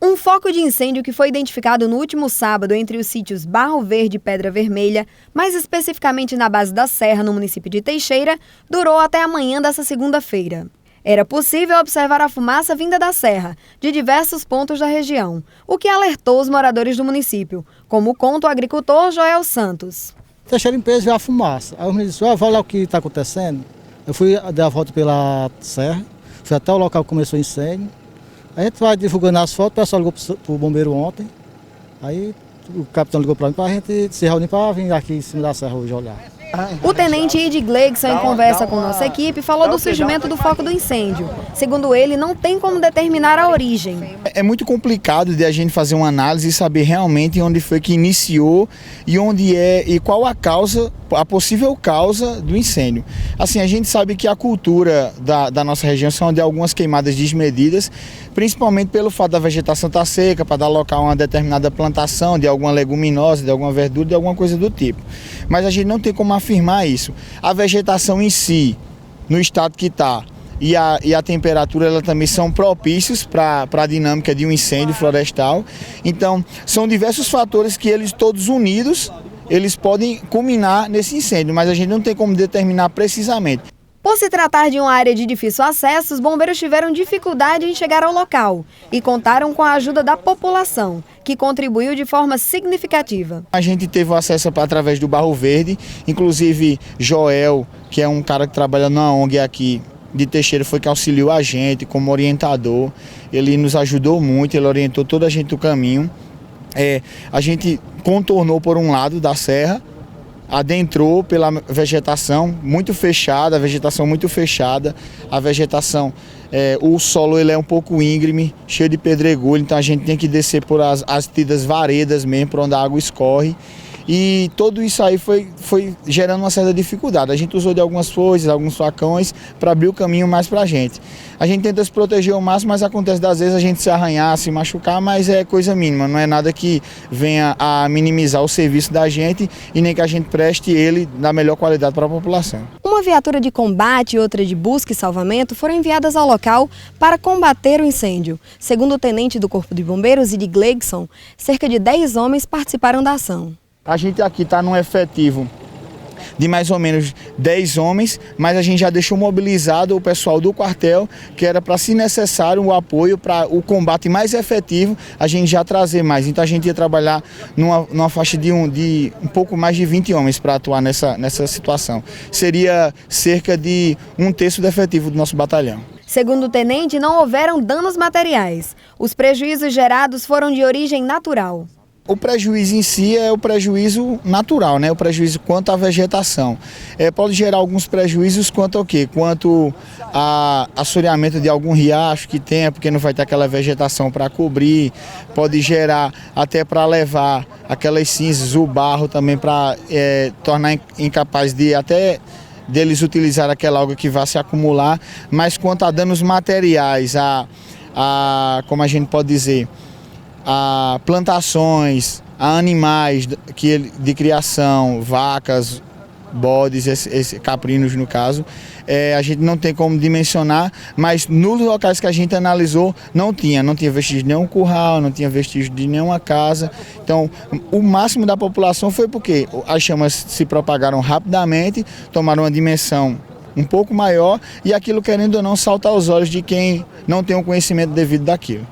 Um foco de incêndio que foi identificado no último sábado entre os sítios Barro Verde e Pedra Vermelha, mais especificamente na base da Serra, no município de Teixeira, durou até a manhã dessa segunda-feira. Era possível observar a fumaça vinda da serra, de diversos pontos da região, o que alertou os moradores do município, como conta o agricultor Joel Santos. Deixei a limpeza e vi a fumaça. Aí eu me disse, vai lá o que está acontecendo. Eu fui dar a volta pela serra, fui até o local que começou o incêndio. A gente vai divulgando as fotos, o pessoal ligou para o bombeiro ontem. Aí o capitão ligou para mim para a gente se reunir para vir aqui em cima da serra hoje olhar. O tenente Id Gleigson, em conversa com nossa equipe, falou do surgimento do foco do incêndio. Segundo ele, não tem como determinar a origem. É muito complicado de a gente fazer uma análise e saber realmente onde foi que iniciou e onde é e qual a causa, a possível causa do incêndio. Assim, a gente sabe que a cultura da nossa região são de algumas queimadas desmedidas, principalmente pelo fato da vegetação estar seca, para dar local a uma determinada plantação de alguma leguminosa, de alguma verdura, de alguma coisa do tipo. Mas a gente não tem como afirmar isso. A vegetação em si, no estado que está, e a temperatura, ela também são propícios para a dinâmica de um incêndio florestal. Então, são diversos fatores que eles todos unidos, eles podem culminar nesse incêndio, mas a gente não tem como determinar precisamente. Por se tratar de uma área de difícil acesso, os bombeiros tiveram dificuldade em chegar ao local e contaram com a ajuda da população, que contribuiu de forma significativa. A gente teve acesso através do Barro Verde, inclusive Joel, que é um cara que trabalha na ONG aqui de Teixeira, foi que auxiliou a gente como orientador. Ele nos ajudou muito, ele orientou toda a gente do caminho. A gente contornou por um lado da serra, adentrou pela vegetação muito fechada, a vegetação muito fechada, a vegetação, o solo ele é um pouco íngreme, cheio de pedregulho, então a gente tem que descer por as tidas varedas mesmo, por onde a água escorre. E tudo isso aí foi gerando uma certa dificuldade. A gente usou de algumas foices, alguns facões para abrir o caminho mais para a gente. A gente tenta se proteger ao máximo, mas acontece das vezes a gente se arranhar, se machucar, mas é coisa mínima, não é nada que venha a minimizar o serviço da gente e nem que a gente preste ele da melhor qualidade para a população. Uma viatura de combate e outra de busca e salvamento foram enviadas ao local para combater o incêndio. Segundo o tenente do Corpo de Bombeiros, Id Gleigson, cerca de 10 homens participaram da ação. A gente aqui está num efetivo de mais ou menos 10 homens, mas a gente já deixou mobilizado o pessoal do quartel, que era para, se necessário, o apoio para o combate mais efetivo, a gente já trazer mais. Então a gente ia trabalhar numa faixa de um pouco mais de 20 homens para atuar nessa situação. Seria cerca de 1/3 do efetivo do nosso batalhão. Segundo o tenente, não houveram danos materiais. Os prejuízos gerados foram de origem natural. O prejuízo em si é o prejuízo natural, né? O prejuízo quanto à vegetação. Pode gerar alguns prejuízos quanto ao quê? Quanto a assoreamento de algum riacho que tenha, porque não vai ter aquela vegetação para cobrir. Pode gerar até para levar aquelas cinzas, o barro também para tornar incapaz de até deles utilizar aquela água que vai se acumular. Mas quanto a danos materiais, como a gente pode dizer, a plantações, a animais de criação, vacas, bodes, caprinos no caso, a gente não tem como dimensionar, mas nos locais que a gente analisou não tinha vestígio de nenhum curral, não tinha vestígio de nenhuma casa. Então o máximo da população foi porque as chamas se propagaram rapidamente, tomaram uma dimensão um pouco maior e aquilo, querendo ou não, salta aos olhos de quem não tem o conhecimento devido daquilo.